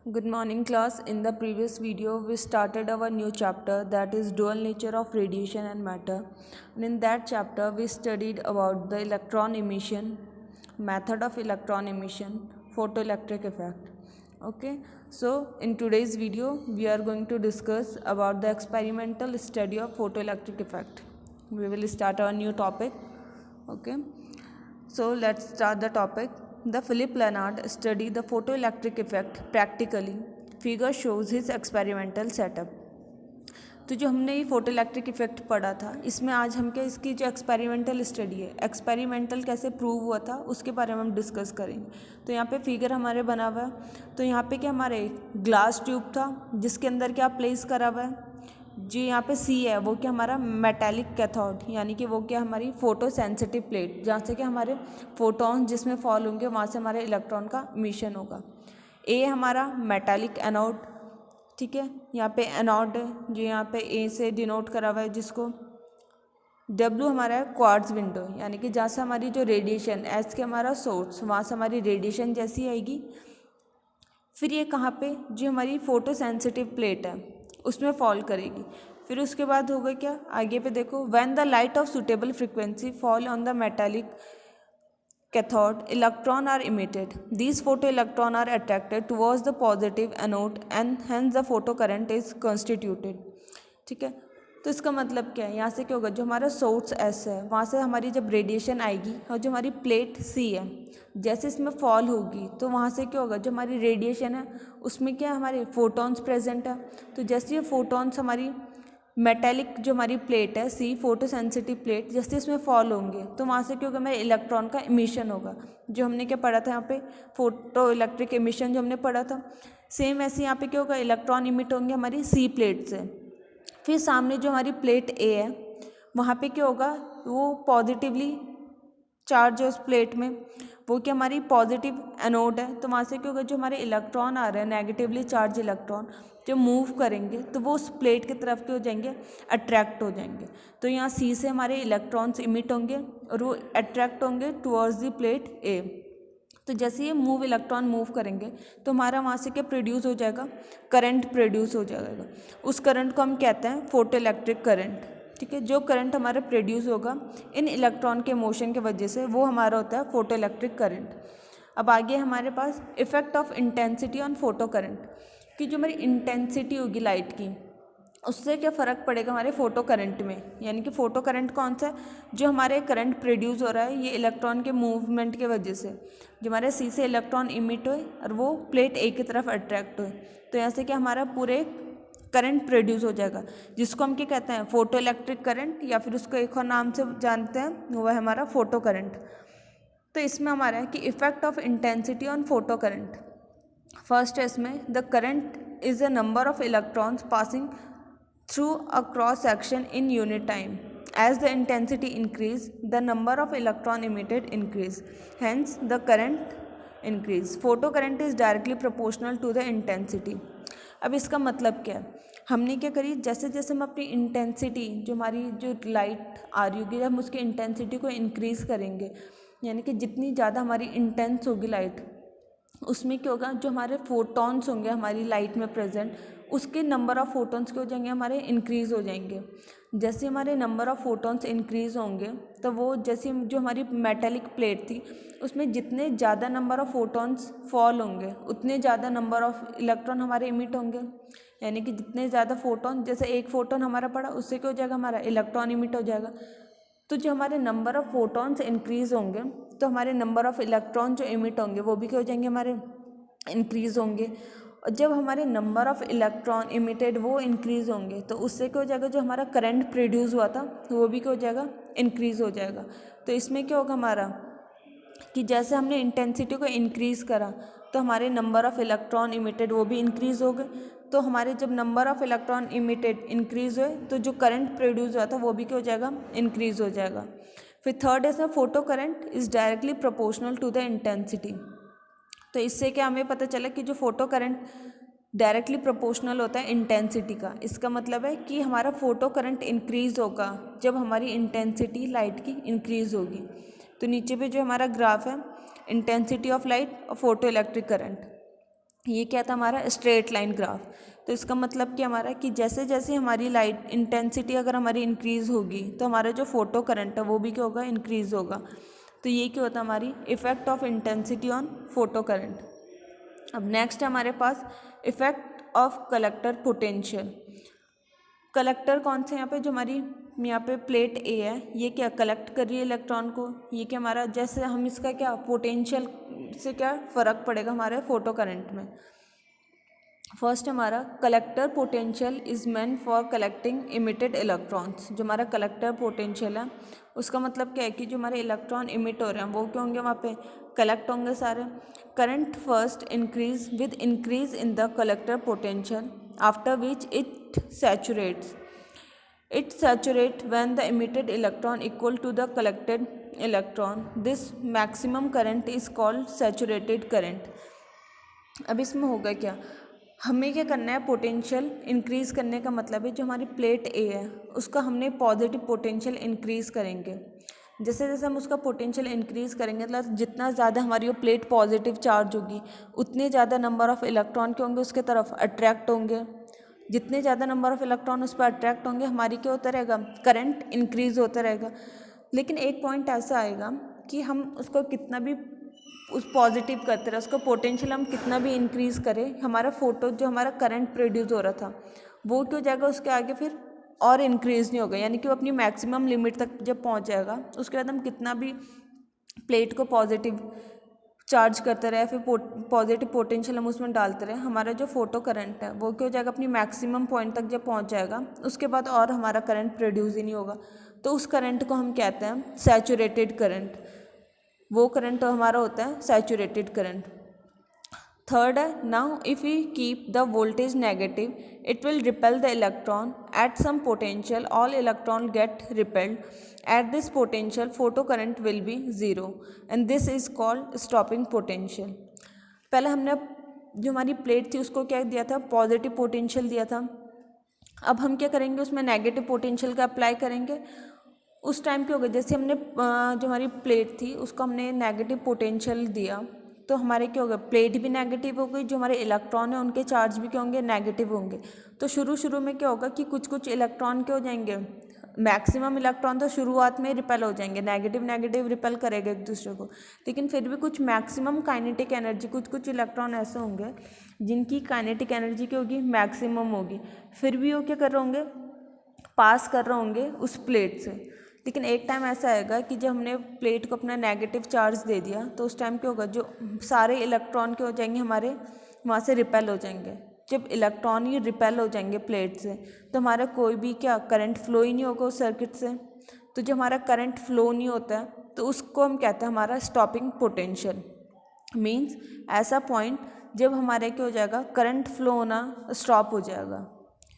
Good morning class. In the previous video we started our new chapter, that is dual nature of radiation and matter, and in that chapter we studied about the electron emission, method of electron emission, photoelectric effect. Okay, so in today's video we are going to discuss about the experimental study of photoelectric effect. We will start our new topic. Okay, so let's start the topic. The Philip Lenard studied the photoelectric effect practically. Figure shows his experimental setup. तो जो हमने ये photo electric effect पढ़ा था, इसमें आज हम क्या इसकी जो एक्सपेरिमेंटल स्टडी है, एक्सपेरिमेंटल कैसे प्रूव हुआ था उसके बारे में हम डिस्कस करेंगे। तो यहाँ पे फिगर हमारे बना हुआ है। तो यहाँ पे क्या हमारे ग्लास ट्यूब था जिसके अंदर क्या प्लेस करा हुआ है, जो यहाँ पे सी है वो क्या हमारा मेटालिक कैथोड, यानी कि वो क्या हमारी फोटो सेंसिटिव प्लेट, जहाँ से क्या हमारे फोटोन जिसमें फॉल होंगे वहाँ से हमारे इलेक्ट्रॉन का मिशन होगा। ए हमारा मेटालिक एनोड, ठीक है, यहाँ पे एनोड है जो यहाँ पे ए से डिनोट करा हुआ है, जिसको डब्ल्यू हमारा है क्वार्ट्ज विंडो, यानी कि जहाँ से हमारी जो रेडिएशन एस के हमारा सोर्स वहाँ से हमारी रेडिएशन जैसी आएगी। फिर ये कहाँ पे जो हमारी फोटो सेंसिटिव प्लेट है उसमें फॉल करेगी। फिर उसके बाद होगा क्या, आगे पे देखो, when the light of suitable frequency fall on the metallic cathode, electron are emitted. These photoelectron are attracted towards the positive anode and hence the photocurrent is constituted. ठीक है, तो इसका मतलब क्या है, यहाँ से क्या होगा, जो हमारा सोर्स एस है वहाँ से हमारी जब रेडिएशन आएगी और जो हमारी प्लेट सी है जैसे इसमें फॉल होगी तो वहाँ से क्या होगा, जो हमारी रेडिएशन है उसमें क्या हमारे फोटॉन्स प्रेजेंट है। तो जैसे ये फोटॉन्स हमारी मेटेलिक जो हमारी प्लेट है सी फोटो सेंसिटिव प्लेट, जैसे इसमें फॉल होंगे तो वहाँ से क्या होगा, हमारे इलेक्ट्रॉन का इमिशन होगा। जो हमने क्या पढ़ा था यहाँ पे फोटो इलेक्ट्रिक इमिशन जो हमने पढ़ा था, सेम ऐसे यहाँ पे क्या होगा, इलेक्ट्रॉन इमिट होंगे हमारी सी प्लेट से। फिर सामने जो हमारी प्लेट ए है वहाँ पे क्या होगा, वो पॉजिटिवली चार्ज है उस प्लेट में, वो क्या हमारी पॉजिटिव एनोड है। तो वहाँ से क्या होगा, जो हमारे इलेक्ट्रॉन आ रहे हैं नेगेटिवली चार्ज इलेक्ट्रॉन जो मूव करेंगे तो वो उस प्लेट की तरफ के हो जाएंगे, अट्रैक्ट हो जाएंगे। तो यहाँ सी से हमारे इलेक्ट्रॉन्स इमिट होंगे और वो अट्रैक्ट होंगे टुवर्ड्स द प्लेट ए। तो जैसे ये इलेक्ट्रॉन मूव करेंगे तो हमारा वहाँ से क्या प्रोड्यूस हो जाएगा, करंट प्रोड्यूस हो जाएगा। उस करंट को हम कहते हैं फोटो इलेक्ट्रिक करंट। ठीक है, जो करंट हमारा प्रोड्यूस होगा इन इलेक्ट्रॉन के मोशन के वजह से वो हमारा होता है फोटो इलेक्ट्रिक करंट। अब आगे हमारे पास effect of intensity on photo current, कि जो हमारी इंटेंसिटी होगी लाइट की उससे क्या फ़र्क पड़ेगा हमारे फोटो करंट में। यानी कि फ़ोटो करंट कौन सा है, जो हमारे करंट प्रोड्यूस हो रहा है ये इलेक्ट्रॉन के मूवमेंट के वजह से, जो हमारे सी से इलेक्ट्रॉन इमिट हुए और वो प्लेट ए की तरफ अट्रैक्ट हुए। तो ऐसे क्या हमारा पूरे करंट प्रोड्यूस हो जाएगा, जिसको हम क्या कहते हैं, फोटो इलेक्ट्रिक करंट, या फिर उसको एक और नाम से जानते हैं वो है हमारा फोटो करंट। तो इसमें हमारा है कि effect of intensity on photo current. First है इसमें, the current is a number of electrons passing through a cross section in unit time. As the intensity increase, the number of electron emitted increase. Hence, the current increase. Photocurrent is directly proportional to the intensity. अब इसका मतलब क्या है, हमने क्या करी, जैसे जैसे हम अपनी इंटेंसिटी जो हमारी जो लाइट आ रही होगी हम उसकी इंटेंसिटी को इंक्रीज़ करेंगे, यानी कि जितनी ज़्यादा हमारी इंटेंस होगी लाइट उसमें क्या होगा, जो हमारे फोटॉन्स होंगे हमारी लाइट में प्रेजेंट उसके नंबर ऑफ़ फोटॉन्स क्या हो जाएंगे, हमारे इंक्रीज़ हो जाएंगे। जैसे हमारे नंबर ऑफ़ फोटॉन्स इंक्रीज़ होंगे तो वो जैसे जो हमारी मेटेलिक प्लेट थी उसमें जितने ज़्यादा नंबर ऑफ़ फोटॉन्स फॉल होंगे उतने ज़्यादा नंबर ऑफ़ इलेक्ट्रॉन हमारे इमिट होंगे। यानी कि जितने ज़्यादा फोटॉन, जैसे एक फोटोन हमारा पड़ा उससे क्या हो जाएगा, हमारा इलेक्ट्रॉन इमिट हो जाएगा। तो जो हमारे नंबर ऑफ़ फोटॉन्स इंक्रीज़ होंगे तो हमारे नंबर ऑफ़ इलेक्ट्रॉन जो इमिट होंगे वो भी क्या हो जाएंगे, हमारे इंक्रीज़ होंगे। और जब हमारे नंबर ऑफ़ इलेक्ट्रॉन इमिटेड वो इंक्रीज़ होंगे तो उससे क्या हो जाएगा, जो हमारा करंट प्रोड्यूस हुआ था वो भी क्या हो जाएगा, इंक्रीज़ हो जाएगा। तो इसमें क्या होगा हमारा, कि जैसे हमने इंटेंसिटी को इंक्रीज़ करा तो हमारे नंबर ऑफ़ इलेक्ट्रॉन इमिटेड वो भी इंक्रीज़ हो गए। तो हमारे जब number of electron emitted increase हुए तो जो करंट प्रोड्यूस हुआ था वो भी क्या हो जाएगा, इंक्रीज़ हो जाएगा। फिर थर्ड है photo current is directly proportional to the intensity. तो इससे क्या हमें पता चला कि जो फोटो करंट डायरेक्टली प्रोपोर्शनल होता है इंटेंसिटी का। इसका मतलब है कि हमारा फोटो करंट इंक्रीज़ होगा जब हमारी इंटेंसिटी लाइट की इंक्रीज़ होगी। तो नीचे पे जो हमारा ग्राफ है, इंटेंसिटी ऑफ लाइट और फोटो इलेक्ट्रिक करंट, ये क्या था हमारा स्ट्रेट लाइन ग्राफ। तो इसका मतलब कि हमारा कि जैसे जैसे हमारी लाइट इंटेंसिटी अगर हमारी इंक्रीज़ होगी तो हमारा जो फोटो करंट है वो भी क्या होगा, इंक्रीज़ होगा। तो ये क्या होता है हमारी effect of intensity on photo current. अब नेक्स्ट है हमारे पास effect of collector potential. Collector कौन से यहाँ पे, जो हमारी यहाँ पे प्लेट ए है, ये क्या कलेक्ट कर रही है इलेक्ट्रॉन को। ये क्या हमारा, जैसे हम इसका क्या पोटेंशियल से क्या फ़र्क पड़ेगा हमारे फोटो करंट में। फर्स्ट हमारा collector potential is meant for collecting emitted electrons. जो हमारा कलेक्टर पोटेंशियल है उसका मतलब क्या है कि जो हमारे इलेक्ट्रॉन इमिट हो रहे हैं वो क्या होंगे, वहाँ पे कलेक्ट होंगे सारे। Current first increase with increase in the collector potential after which it सैचुरेट्स। It saturates when the emitted electron equal to the collected electron. This maximum current is called saturated current. अब इसमें होगा क्या, हमें क्या करना है, पोटेंशियल इंक्रीज़ करने का मतलब है जो हमारी प्लेट ए है उसका हमने पॉजिटिव पोटेंशियल इंक्रीज़ करेंगे। जैसे जैसे हम उसका पोटेंशियल इंक्रीज़ करेंगे मतलब जितना ज़्यादा हमारी वो प्लेट पॉजिटिव चार्ज होगी उतने ज़्यादा नंबर ऑफ़ इलेक्ट्रॉन के होंगे उसके तरफ अट्रैक्ट होंगे। जितने ज़्यादा नंबर ऑफ़ इलेक्ट्रॉन उस पर अट्रैक्ट होंगे हमारी क्या होता रहेगा, करंट इंक्रीज़ होता रहेगा। लेकिन एक पॉइंट ऐसा आएगा कि हम उसको कितना भी उस पॉजिटिव करते रहे, उसका पोटेंशियल हम कितना भी इंक्रीज़ करें, हमारा फोटो जो हमारा करंट प्रोड्यूस हो रहा था वो क्यों जाएगा, उसके आगे फिर और इंक्रीज़ नहीं होगा। यानी कि वो अपनी मैक्सिमम लिमिट तक जब पहुंच जाएगा उसके बाद हम कितना भी प्लेट को पॉजिटिव चार्ज करते रहे फिर पॉजिटिव पोटेंशियल हम उसमें डालते रहे, हमारा जो फोटो करंट है वो क्या हो जाएगा, अपनी मैक्सिमम पॉइंट तक जब पहुंच जाएगा उसके बाद और हमारा करंट प्रोड्यूस ही नहीं होगा। तो उस करंट को हम कहते हैं सैचुरेटेड करंट। वो करंट तो हमारा होता है सैचुरेटेड करंट। थर्ड है, now if we keep the voltage negative it will repel the electron at some potential, all electron get repelled at this potential, photo current will be zero and this is called stopping potential. पहले हमने जो हमारी plate थी उसको क्या दिया था, positive potential दिया था। अब हम क्या करेंगे, उसमें नेगेटिव पोटेंशियल का अप्लाई करेंगे। उस टाइम क्या होगा, जैसे हमने जो हमारी प्लेट थी उसको हमने नेगेटिव पोटेंशियल दिया तो हमारे क्या होगा, प्लेट भी नेगेटिव हो गई, जो हमारे इलेक्ट्रॉन है उनके चार्ज भी क्या होंगे, नेगेटिव होंगे। तो शुरू में क्या होगा कि कुछ कुछ इलेक्ट्रॉन क्या हो जाएंगे, मैक्सिमम इलेक्ट्रॉन तो शुरुआत में रिपेल हो जाएंगे, नेगेटिव नेगेटिव रिपेल करेगा एक दूसरे को। लेकिन फिर भी कुछ मैक्सिमम काइनेटिक एनर्जी, कुछ कुछ इलेक्ट्रॉन ऐसे होंगे जिनकी काइनेटिक एनर्जी क्या होगी, मैक्सिमम होगी, फिर भी वो क्या कर रहे होंगे, पास कर रहे होंगे उस प्लेट से। लेकिन एक टाइम ऐसा आएगा कि जब हमने प्लेट को अपना नेगेटिव चार्ज दे दिया तो उस टाइम क्या होगा, जो सारे इलेक्ट्रॉन क्या हो जाएंगे हमारे वहाँ से रिपेल हो जाएंगे। जब इलेक्ट्रॉन ही रिपेल हो जाएंगे प्लेट से तो हमारा कोई भी क्या करंट फ्लो ही नहीं होगा उस सर्किट से। तो जब हमारा करंट फ्लो नहीं होता है तो उसको हम कहते हैं हमारा स्टॉपिंग पोटेंशियल। मीन्स ऐसा पॉइंट जब हमारे क्या हो जाएगा, करंट फ्लो होना स्टॉप हो जाएगा।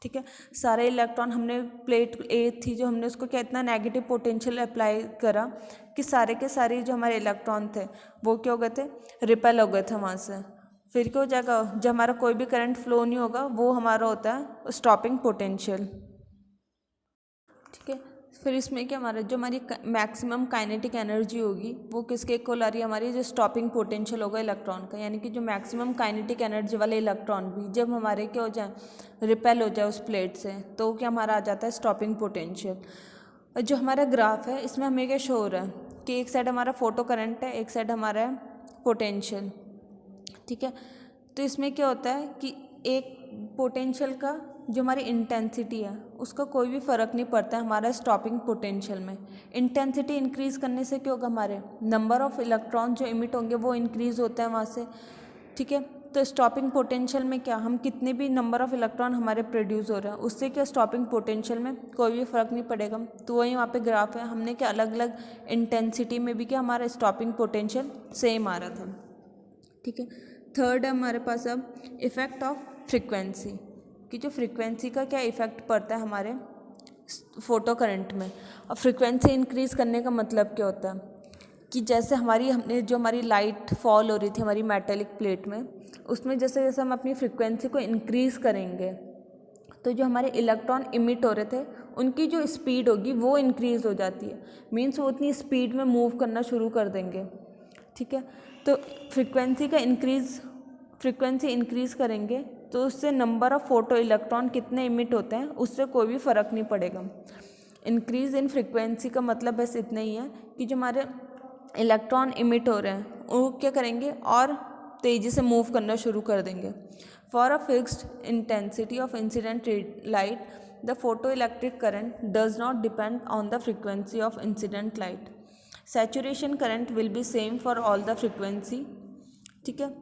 ठीक है, सारे इलेक्ट्रॉन हमने प्लेट ए थी जो हमने उसको क्या इतना नेगेटिव पोटेंशियल अप्लाई करा कि सारे के सारे जो हमारे इलेक्ट्रॉन थे वो क्या हो गए थे, रिपेल हो गए थे वहाँ से। फिर क्या हो जाएगा, जब हमारा कोई भी करंट फ्लो नहीं होगा वो हमारा होता है स्टॉपिंग पोटेंशियल। ठीक है, फिर इसमें क्या हमारा जो हमारी मैक्सिमम काइनेटिक एनर्जी होगी वो किसके इक्वल आ रही है, हमारी जो स्टॉपिंग पोटेंशियल होगा इलेक्ट्रॉन का। यानी कि जो मैक्सिमम काइनेटिक एनर्जी वाले इलेक्ट्रॉन भी जब हमारे क्या हो जाए, रिपेल हो जाए उस प्लेट से, तो क्या हमारा आ जाता है स्टॉपिंग पोटेंशियल। जो हमारा ग्राफ है इसमें हमें क्या शो हो रहा है कि एक साइड हमारा फोटो करंट है, एक साइड हमारा है पोटेंशियल। ठीक है, तो इसमें क्या होता है कि एक पोटेंशियल का जो हमारी इंटेंसिटी है उसका कोई भी फ़र्क नहीं पड़ता है हमारा स्टॉपिंग पोटेंशियल में। इंटेंसिटी इंक्रीज़ करने से क्या होगा, हमारे नंबर ऑफ़ इलेक्ट्रॉन जो इमिट होंगे वो इंक्रीज़ होते हैं वहाँ से। ठीक है, तो स्टॉपिंग पोटेंशियल में क्या, हम कितने भी नंबर ऑफ़ इलेक्ट्रॉन हमारे प्रोड्यूस हो रहे हैं उससे क्या स्टॉपिंग पोटेंशियल में कोई भी फ़र्क नहीं पड़ेगा। तो वही वहाँ पे ग्राफ है, हमने क्या अलग अलग इंटेंसिटी में भी क्या हमारा स्टॉपिंग पोटेंशियल सेम आ रहा था। ठीक है, थर्ड है हमारे पास अब इफ़ेक्ट ऑफ फ्रीक्वेंसी, कि जो फ्रीक्वेंसी का क्या इफ़ेक्ट पड़ता है हमारे फोटो करंट में। और फ्रीक्वेंसी इंक्रीज़ करने का मतलब क्या होता है कि जैसे हमने जो हमारी लाइट फॉल हो रही थी हमारी मेटेलिक प्लेट में, उसमें जैसे जैसे हम अपनी फ्रीक्वेंसी को इंक्रीज़ करेंगे तो जो हमारे इलेक्ट्रॉन इमिट हो रहे थे उनकी जो स्पीड होगी वो इंक्रीज़ हो जाती है। मीन्स वो उतनी स्पीड में मूव करना शुरू कर देंगे। ठीक है, तो फ्रीक्वेंसी का इंक्रीज़ फ्रिक्वेंसी इंक्रीज़ करेंगे तो उससे नंबर ऑफ फोटो इलेक्ट्रॉन कितने इमिट होते हैं उससे कोई भी फ़र्क नहीं पड़ेगा। इंक्रीज़ इन फ्रिक्वेंसी का मतलब बस इतना ही है कि जो हमारे इलेक्ट्रॉन इमिट हो रहे हैं वो क्या करेंगे और तेज़ी से मूव करना शुरू कर देंगे। For a fixed intensity of incident light the photo electric current does not depend on the frequency of incident light. Saturation current will B same for all the frequency. ठीक है,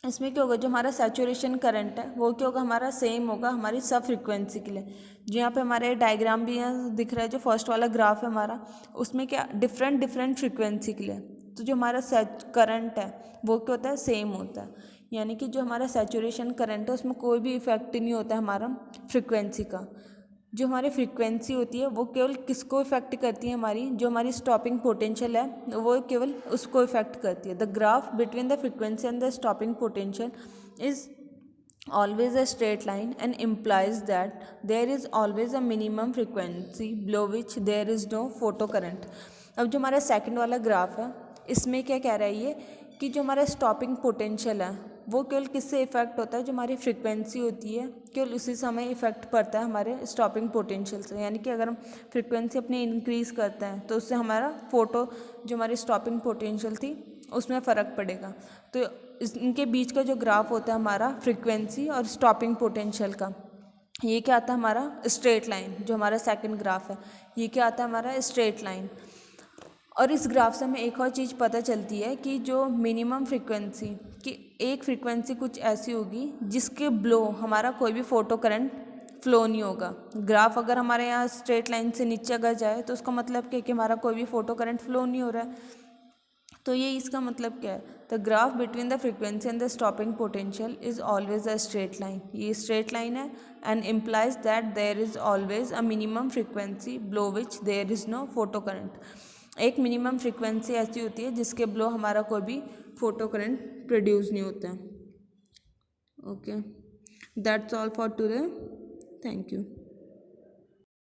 इसमें क्या होगा, जो हमारा सैचुरेशन करंट है वो क्या होगा, हमारा सेम होगा हमारी सब फ्रिक्वेंसी के लिए। जो यहाँ पे हमारे डायग्राम भी यहाँ दिख रहा है, जो फर्स्ट वाला ग्राफ है हमारा, उसमें क्या डिफरेंट डिफरेंट फ्रिक्वेंसी के लिए, तो जो हमारा करंट है वो क्या होता है, सेम होता है। यानी कि जो हमारा सैचुरेशन करंट है उसमें कोई भी इफेक्ट नहीं होता है हमारा फ्रिक्वेंसी का। जो हमारी फ्रीक्वेंसी होती है वो केवल किसको इफेक्ट करती है, हमारी जो हमारी स्टॉपिंग पोटेंशियल है वो केवल उसको इफेक्ट करती है। The graph between the frequency and the stopping potential is always a straight line and implies that there is always a minimum frequency below which there is no photocurrent। अब जो हमारा second वाला graph है इसमें क्या कह रहा है ये कि जो हमारा स्टॉपिंग पोटेंशियल है वो केवल किससे इफेक्ट होता है, जो हमारी फ्रीक्वेंसी होती है केवल उसी समय इफेक्ट पड़ता है हमारे स्टॉपिंग पोटेंशियल से। यानी कि अगर हम फ्रीक्वेंसी अपनी इंक्रीज़ करते हैं तो उससे हमारा फोटो जो हमारी स्टॉपिंग पोटेंशियल थी उसमें फ़र्क पड़ेगा। तो इनके बीच का जो ग्राफ होता है हमारा फ्रीक्वेंसी और स्टॉपिंग पोटेंशियल का, ये क्या आता है हमारा स्ट्रेट लाइन। जो हमारा सेकंड ग्राफ है ये क्या आता है हमारा स्ट्रेट लाइन। और इस ग्राफ से हमें एक और चीज़ पता चलती है कि जो मिनिमम फ्रीक्वेंसी कि एक फ्रीक्वेंसी कुछ ऐसी होगी जिसके ब्लो हमारा कोई भी फोटो करंट फ्लो नहीं होगा। ग्राफ अगर हमारे यहाँ स्ट्रेट लाइन से नीचे अगर जाए तो उसका मतलब क्या है कि हमारा कोई भी फोटो करंट फ्लो नहीं हो रहा है। तो ये इसका मतलब क्या है, the graph between the frequency and the stopping potential is always a straight line. ये स्ट्रेट लाइन है and implies that there is always a minimum frequency below which there is no photo current. एक minimum frequency ऐसी होती है जिसके blow हमारा कोई भी फोटो करंट प्रोड्यूस नहीं होता है। Okay, that's all for today, thank you.